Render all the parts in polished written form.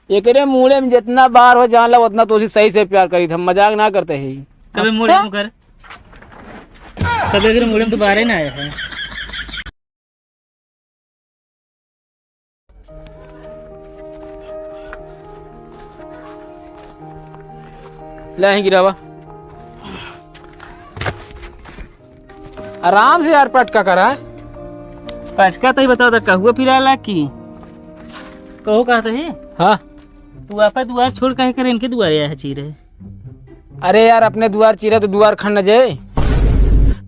एकरे मुड़े में जितना बार हो जानला उतना तो सही से प्यार करी था, मजाक ना करते ही। कभी मुड़े में कर, कभी एकरे मुड़े में तो बाहर ही ना आया है। ले गिरावा आराम से यार, पटका करा है। पटका तो ही बताओ तो कहुआ फिरा ला की कहो कहते ही। हाँ तू आपा दुआर छोड़ कहे कर इनके दुआरे आया है चीरे। अरे यार अपने द्वार चीरा तो द्वार खंड न जाए।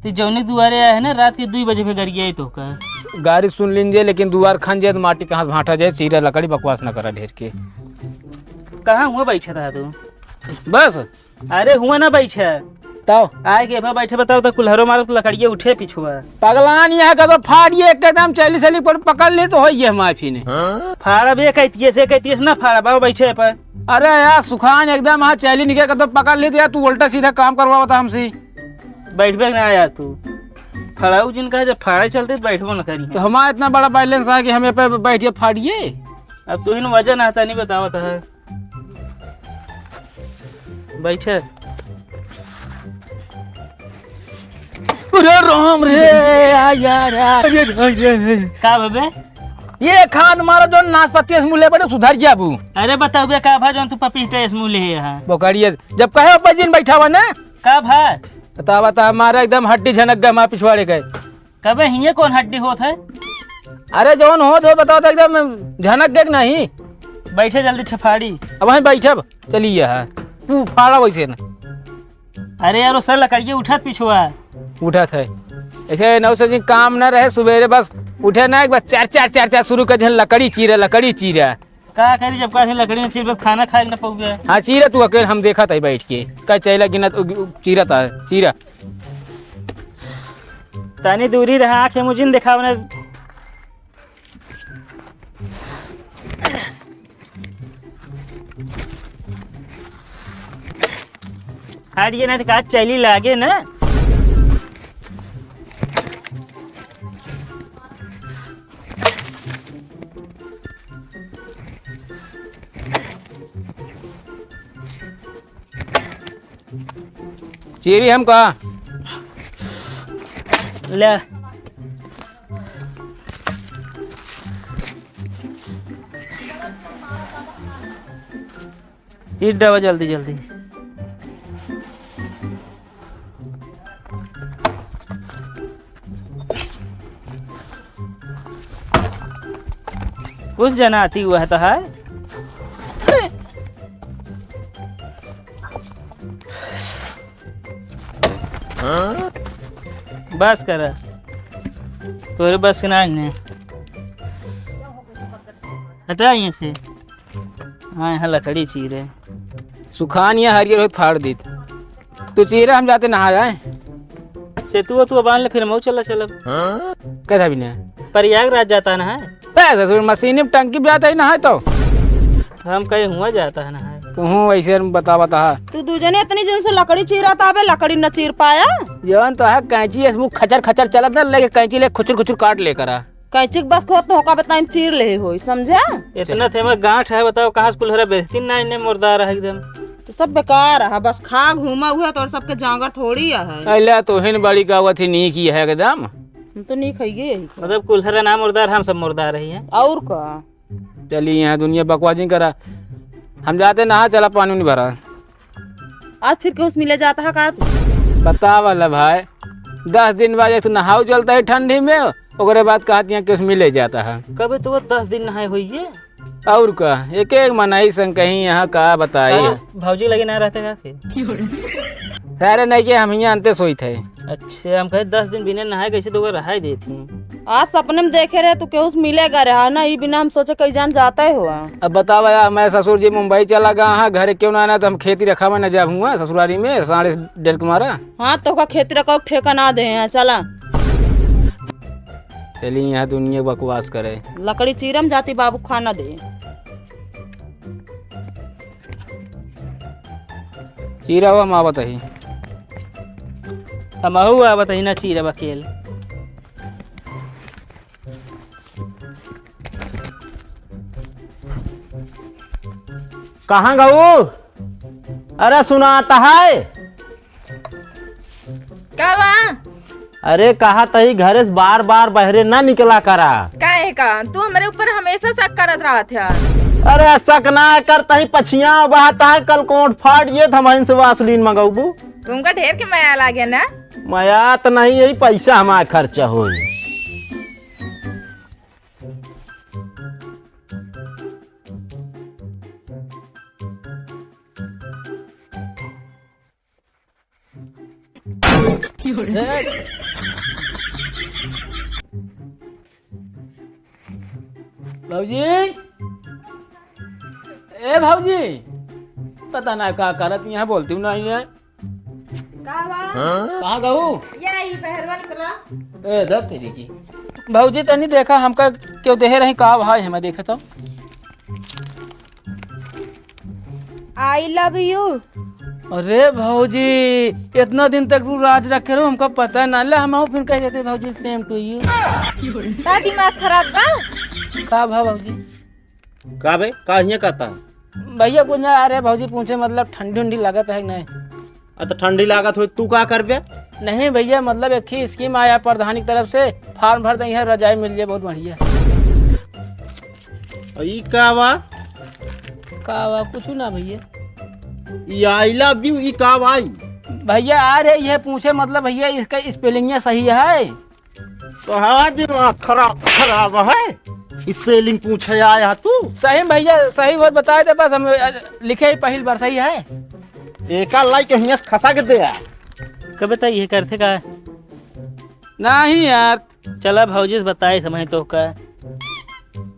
तो जौनी दुआरे आया है ना रात के 2 बजे पे गरिया ही तो का गाड़ी सुन लीजिए, लेकिन द्वार खन जाए तो माटी कहाँ से भाटा जाए। चीरा लकड़ी बकवास ना करा ढेर के। कहाँ हुआ बैठा था तू? बस अरे हुआ ना बैठा ताओ आए के भा बैठे बताओ तो कुल्हरो मार लकड़िए उठे पिछुआ। पगलान यहाँ का तो फाड़िए एकदम चली सली पर पकड़ ले तो होइए माफी ने। फाड़ा बे कहती से ना फाड़ा बाबा बैठे पर। अरे यार सुखान एकदम यहाँ चैली निकल कर तो पकड़ ले यार, तू उल्टा सीधा काम करवा बता हमसे। बैठबे ना यार तू फड़ाऊ जिनका जब फाड़े चलते तो बैठबो न करी। तो हमारा इतना बड़ा बैलेंस है कि हमें पे बैठिए फाड़िए। अब तू ही वजन आता नहीं बतावत है। बैठे अरे राम रे यार का बबे ये खाद मारो जो नाशपाती मुले बड़े सुधर जाबू। अरे बताओ बे का भा जौन तू पपीता इसमू ले यहाँ बोकड़िए जब कहे ऊपर जिन बैठा हुआ ना का भा बता बता हमारा एकदम हड्डी झनक गए हमारे पिछवाड़े गए। कबे हिये कौन हड्डी होत है? अरे जौन हो तो बताओ तो एकदम झनक गए नहीं। बैठे जल्दी छफाड़ी। अब वहीं बैठब चलिए है तू फाड़ा वैसे ना। अरे यार सर लकड़िए उठत पिछुआ उठा था ऐसे 9 से काम न रहे सवेरे बस उठे ना एक बार चार शुरू कर दिया लकड़ी चीरा का करी जब कहते लकड़ी में चीर खाना खाए न पऊ गया। हाँ चीरा तू अकेले हम देखा था बैठ के कह चैला गिना चीरा था चीरा तानी दूरी रहा आँख मुझे दिखाव ने। हारिए ना तो का चैली लागे ना। चीरी हम कहा ले चीर दवा जल्दी जल्दी। कुछ जना आती हुआ है तो है। बस कर तोरे बस के ना हटा यहाँ से। हाँ यहाँ लकड़ी चीरे सुखान या हरियर हो फाड़ दी तो चीरा हम जाते नहा जाए से तू बांध ले फिर मऊ चला चलब। कैसा भी नहीं प्रयागराज जाता है ना है ससुर मशीन में टंकी भी आता है नहाए तो हम कहीं हुआ जाता है ना है। तू वैसे बता तू दूजने इतनी दिन से लकड़ी चीरा था बे लकड़ी न चीर पाया। जवन तो है कैंची खचर खचर चलत ना लेके कैंची ले खुचुर खुचुर काट लेकर आ कैंची बस खोत होका बताइम चीर ले होई समझा। इतना थे मैं गांठ है बताओ कहाँ से कुल्हरा बेचती ना इन्हें मुर्दार है एकदम। तो सब बेकार है बस खा घूमा हुआ तो और सबके जांगर थोड़ी है। अल्लाह तो हिन बड़ी गावत ही नहीं की है एकदम। हम तो नहीं खाइए मतलब कुल्हरा ना मुर्दार हम सब मुर्दार रही है। और का चलिए यहाँ दुनिया बकवाजी करा हम जाते नहा चला पानी नहीं भरा। आज फिर क्यों मिले जाता है का बता वाला भाई 10 दिन बाद एक तो नहाओ चलता है ठंडी में ओकरे बाद कहती हैं कि उसमें ले जाता है। कभी तो वो 10 दिन नहाए हुई है और का एक मनाई संग कहीं यहाँ का बताइए भौजी लगे ना रहते का फिर सारे नहीं के हम यहाँ अंते सोई थे। अच्छा हम कहे 10 दिन बिना नहाए कैसे तो रहा देती। आज सपने में देखे रहे तो क्यों मिलेगा रहा ना ये बिना हम सोचे कहीं जान जाता है हुआ। अब बताओ यार मैं ससुर जी मुंबई चला गया हाँ घर क्यों ना आना तो हम खेती रखा मैं न जा हुआ ससुरारी में 1.5 कुमारा। हाँ तो का खेती रखा ठेका ना दे हैं चला चलिए यहाँ दुनिया बकवास करे। लकड़ी चीरम जाती बाबू खाना दे चीरा हुआ माँ बताही हम हुआ बताही ना चीरा बकेल। कहाँ गऊ? अरे सुनाता है। का बा? अरे कहा तही घरे से बार बार बहरे ना निकला करा। काहे का तू हमारे ऊपर हमेशा शक करत रहत है। अरे शक ना कर तही पछिया बहाता है कल कोट फाट ये थमन से वासलीन मंगाऊ। तुमका ढेर के माया लागे ना। माया तो नहीं, यही पैसा हमारा खर्चा हो। भाऊजी, ए भाऊजी, पता ना क्या करत यहाँ बोलती हूँ नहीं है। कहाँ गऊ? ए दर तेरी की भाऊजी तनी देखा हमका क्यों देह रही का भाई हमें देखा तो। I love you. अरे भाऊजी इतना दिन तक तू राज रखे रहो हमको पता ना ले हम फिर कह देते भाऊजी सेम टू यू। का दिमाग खराब बा? का भाऊजी? का बे का हिया कहता है? भैया कुछ ना अरे भाऊजी पूछे मतलब ठंडी उंडी लागत है कि नहीं? तो ठंडी लागत हो तू का कर बे? नहीं भैया मतलब एक ही स्कीम आया प्रधान की तरफ से, फॉर्म भर दें रजाई मिल जाए बहुत बढ़िया। ई का बा? का कुछ ना भैया। आई लव यू ई का भाई? भैया आ रहे ये पूछे मतलब भैया इसका स्पेलिंग सही है? तो हाँ दिमाग खराब है। स्पेलिंग पूछे आया तू? सही भैया सही बात बताए थे बस हम लिखे ही पहली बार सही है। एका लाइक हिया से खसा के दे। कब बता ये करते का? नहीं यार चला भौजी से बताए समझ तो का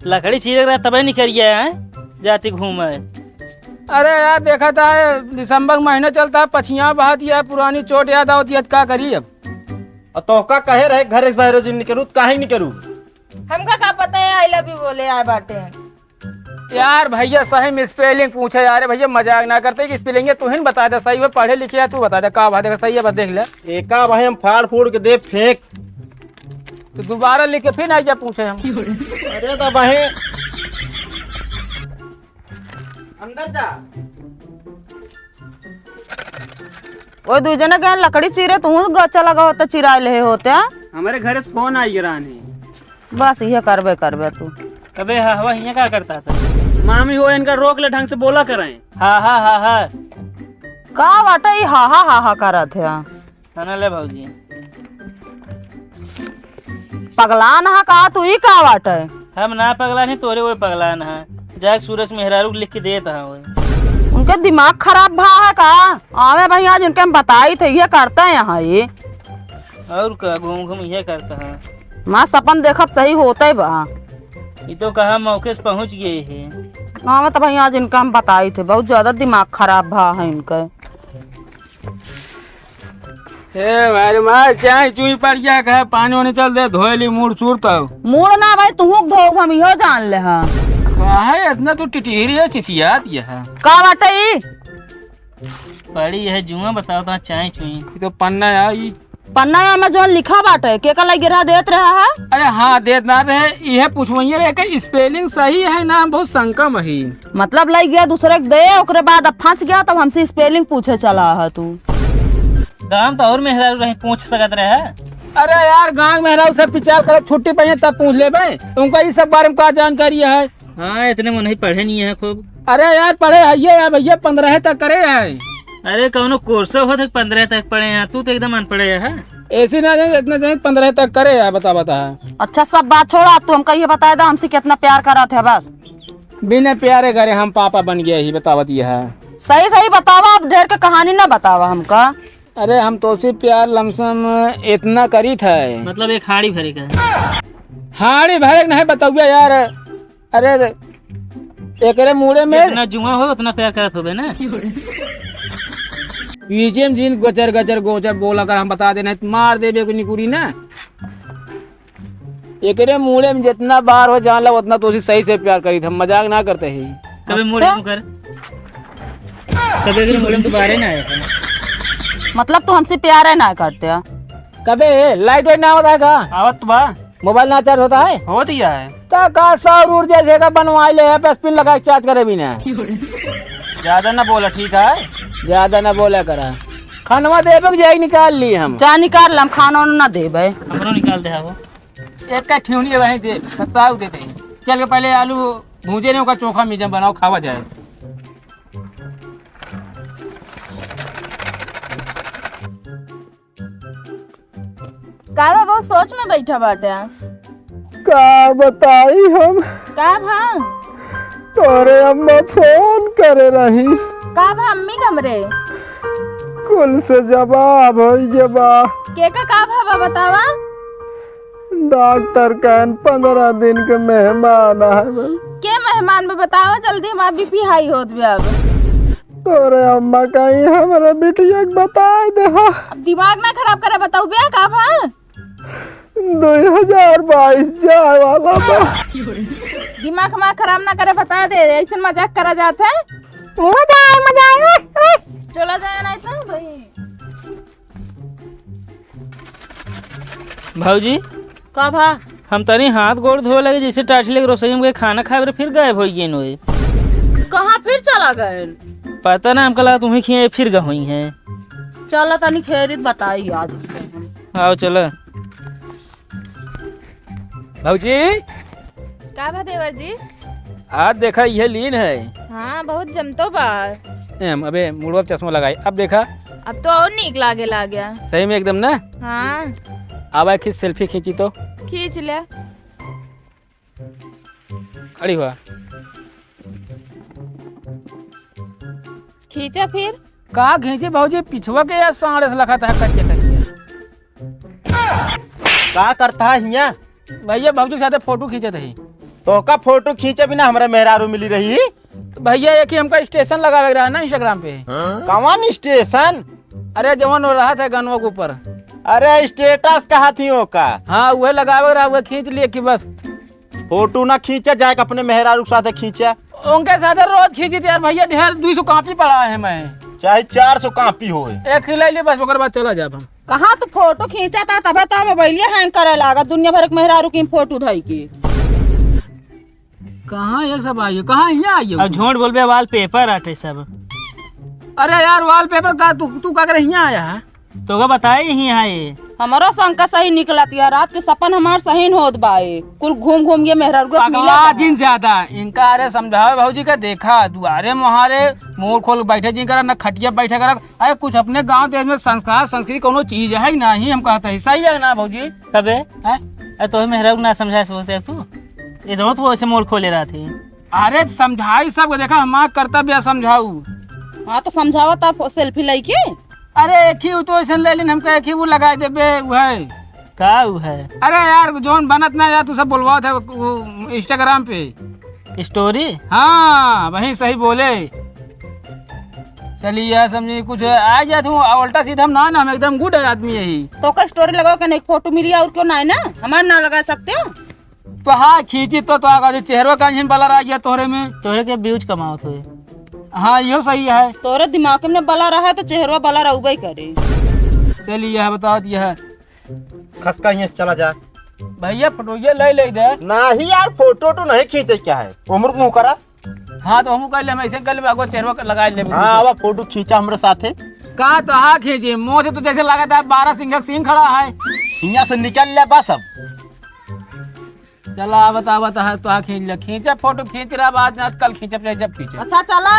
लकड़ी चीर रहा तब नहीं करिए हैं जाती घूम है। अरे यार देखा था दिसंबर महीना चलता है पछिया बहाती है पुरानी चोट याद होती है क्या करी अब। तो का कहे रहे घर से बाहर जिन करूँ काहे नहीं करूँ? हमका का पता है आई लव यू बोले आए बाटे। यार भैया सही में स्पेलिंग पूछे यार भैया मजाक ना करते कि स्पेलिंग तू ही बता दे सही है पढ़े लिखे है तू बता दे का बात है सही है बस देख ले। एका भाई हम फाड़ फूड़ के दे फेंक। तो दोबारा लिख के फिर ना जा पूछे हम। अरे तो भाई अंदर जा। वो दू जना के लकड़ी चीरे तू गच्चा लगा होता चिरा ले होते। हमारे घर से फोन आई गिराने बस ये करबे तू। कबे हवा हिया क्या करता था? मामी हो इनका रोक ले ढंग से बोला करें। हाँ हाँ हाँ हाँ का बाटा ये हा करत है? खाना ले भौजी। पगलान हा का तू ही का बाटा? हम ना पगला नहीं तोरे वो पगला ना जाके सूरज मेहरारू लिख के देता है। उनके दिमाग खराब भा है का? आवे भाई आज इनके हम बताई थे ये करता है यहाँ ये। और का घूम घूम ये करता है। माँ सपन देखब सही होता है बा। ये तो कहा मौके से पहुंच गए है। हाँ तो भाई आज इनका हम बताई थे बहुत ज्यादा दिमाग खराब भा है इनका। मारे मार चाय चुई पड़ गया कहे पानी वानी चल दे धोएली मूड चूरता मूड ना भाई तू धो हम इहो जान ले। हाँ है इतना तो टिटिहरी है चिचियात यह का बाटा ई? पड़ी है जुआ बताओ तो चाय चुई तो पन्ना यार ये पन्ना में जो लिखा बाटे के का लग रहा देत रहा है? अरे हाँ देत ना रहे यह पूछवइए रहे कि स्पेलिंग सही है ना बहुत शंका मही मतलब लग गया दूसरे के दे ओकरे बाद अब फंस गया तब हमसे स्पेलिंग पूछे चला है तू। दाम तो और मेहरारू रही पूछ सकत रहे है। अरे यार गांव में रहा सब पिचार कर छुट्टी पे तब पूछ ले भाई तुमको इस सब बारे में क्या जानकारी है? हाँ इतने मन ही पढ़े नहीं है खूब। अरे यार पढ़े है भैया 15 तक करे है। अरे कौनो कोर्स हो तक 15 तक पढ़े हैं तू तो एकदम अनपढ़े है। ऐसी ना जाए इतना जाए 15 तक करे है बता। अच्छा सब बात छोड़ा तू हमका ये बताया था हमसे कितना प्यार करा थे बस। बिना प्यारे करे हम पापा बन गए ही बतावत यह है। सही बतावा अब ढेर के कहानी ना बतावा हमका। अरे हम तो सिर्फ प्यार लमसम इतना करी था मतलब एक हाड़ी भरे का हाड़ी भरे नहीं बताऊया यार। अरे एक मुड़े में जितना जुआ हो उतना प्यार करत होबे ना। बीजेम जिन गचर गोचर बोला कर हम बता देना मार देबे को निकुरी ना। एकरे मुड़े में जितना बार हो जान ला उतना तो सही से प्यार करी था मजाक ना करते ही। कभी मुड़े मुकर कभी मुड़े तो बाहर ना आया था। मतलब तू हमसे प्यार है ना करते? कबे लाइट वाइट ना होता है का? आवत बा मोबाइल ना चार्ज होता है? हो दिया है तो का सौर ऊर्जा से का बनवा ले है पे स्पिन लगा के चार्ज करे भी ना। ज्यादा ना बोला, ठीक है? ज्यादा ना बोला करा। खानवा देवे जाई निकाल ली हम। जा निकाल लम, खाना ना देबे। हमरो निकाल दे वो। एक का ठेवनी वहीं दे बताओ देते हैं। चल के पहले आलू भूजे ने, चोखा मीजम बनाओ, खावा जाए। कावा बहुत सोच में बैठा बाटे। का बताई हम, का भा तोरे अम्मा फोन करे रही, का भा अम्मी कमरे कुल से जवाब हो बा। के का भा बतावा। डॉक्टर कहन 15 दिन के मेहमान है। के मेहमान में बतावा जल्दी, हमारा बीपी हाई होत बे। अब तोरे अम्मा कहीं हमारे बिटिया के बता दे। अब दिमाग ना खराब करे, बताऊ बे का भा। 2022 जाए वाला बा। दिमाग हमारा खराब ना करे, बता दे। ऐसे मजाक करा जाता है। चला जाए ना इतना भाई। भाजी का भा हम तनी हाथ गोड़ धोए लगे, जैसे टाटी लेके रसोई में गए खाना खाए बरे फिर गायब हो गए नोए। कहाँ फिर चला गए? पता ना, हमको लगा तुम्हें खिए फिर गई हैं। चला तनी खेरित बताई आज। आओ चलो। भाजी का भा देवर जी। आज देखा यह लीन है। हाँ बहुत जमतो बा। अबे मुड़वा पे चश्मा लगाई, अब देखा। अब तो और नीक लागे लाग गया। सही में एकदम ना। हाँ आवा खींच, सेल्फी खींची तो खींच ले। खड़ी हुआ। खींचा फिर। कहा खींची भाजी, पिछवा के या साढ़े से लखा था कच्चे कच्चे। का करता है हिया? भैया भाजी के साथ फोटो खींचे थे। तो का फोटो खींचे बिना हमारा मेहरारू मिली रही? तो भैया एक ही हमका स्टेशन लगावे रहा ना इंस्टाग्राम पे। कौन स्टेशन? अरे जवान हो रहा था गनवा के ऊपर। अरे स्टेटस कहा थी का? हाँ वह लगावे रहा, वह खींच लिए कि बस। फोटो ना खींचे जाए अपने मेहरारू के साथ खींचे। उनके साथ रोज खींची थी यार भैया, ढेर 200 कॉपी पड़ा है मैं। चाहे 400 कॉपी हो। एक खिलाई ले बस, ओकर बाद चला जाब हम। कहाँ तू फोटो खींचा था तब तो मोबाइलिया हैंग करे लागा। दुनिया भर के मेहरारू की फोटो धई की। कहाँ ये सब आई, कहाँ यहाँ आई अब झूठ बोलबे, वाल पेपर आटे सब। अरे यार वॉलपेपर का तू का करे यहाँ आया है। तो का बताए यही यहाँ ये। हमारो शंका सही निकलती है। रात के सपन हमार सही होत बाए। कुल घूम घूम के मेहरारू को पगला जिन ज्यादा इनका। अरे समझाओ भाजी का, देखा दुआरे मुहारे मुंह खोल बैठे जिन करा, न खटिया बैठे करा। अरे कुछ अपने गांव देश में संस्कार संस्कृति कोनो चीज है ना ही, हम कहते हैं सही है ना भाजी। कबे हैं? तो मेहरा ना समझा सकते तू, ये दोनों तो ऐसे मोल खोले रहा थे। अरे समझाई सब, देखा हमारा कर्तव्य समझाऊ। हाँ तो समझावा तब सेल्फी लाई के। अरे एक ही तो ऐसे ले लेन, हमको एक ही वो लगा देबे है। का वो है? अरे यार जोन बनत ना यार, तू सब बोलवा था इंस्टाग्राम पे स्टोरी। हाँ वही सही बोले। चलिए यार समझिए कुछ आ जाए तू उल्टा सीधा हम ना, हम एकदम गुड है आदमी यही। तो का स्टोरी लगाओ के नहीं फोटो मिली और क्यों ना ना हमार ना लगा सकते हो। तो हाँ खींची तो आगे चेहरा का बलर आ गया तोहरे में। तोहरे के व्यूज कमाओ थे। हाँ यो सही है। तोरे दिमाग में बला रहा तो चेहरा बला रहूबे करे। चलिए यह बताओ दिया खसका यहाँ से चला जा। भैया फोटो ये ले दे। नहीं यार फोटो तो नहीं खींचे, क्या है उम्र मुँह करा। हाँ तो हम कर ले, हम ऐसे कर ले, चेहरा लगा ले। हाँ अब फोटो खींचा हमारे साथे। कहा तो हाँ खींची, मुँह से तो जैसे लगा था 12 सिंह खड़ा है। यहाँ से निकल ले बस। अब चला बता तो खींच ले, खींचा फोटो खींच रहा बाद कल खींचे जब खींचे। अच्छा चला।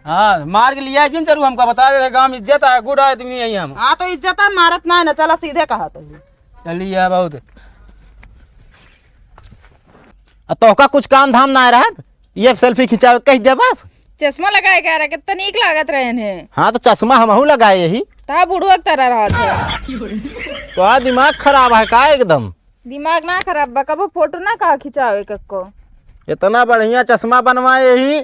हाँ मार के लिया जिन चलू, हमको बता दे गाँव में इज्जत है, गुड है तुम यही हम। हाँ तो इज्जत है, मारत ना है ना। चला सीधे कहा तो। चलिए बहुत तो का कुछ काम धाम ना रहा, ये सेल्फी खिंचा कह दे बस। चश्मा लगाए कह रहा कितना नीक लागत रहे ने। हाँ तो चश्मा हमहू लगाए यही। ता बुढ़वा की तरह रहा था। तो दिमाग खराब है का एकदम? दिमाग ना खराब बा, कबो फोटो ना कहा खिंचावे कक्को। इतना बढ़िया चश्मा बनवाए यही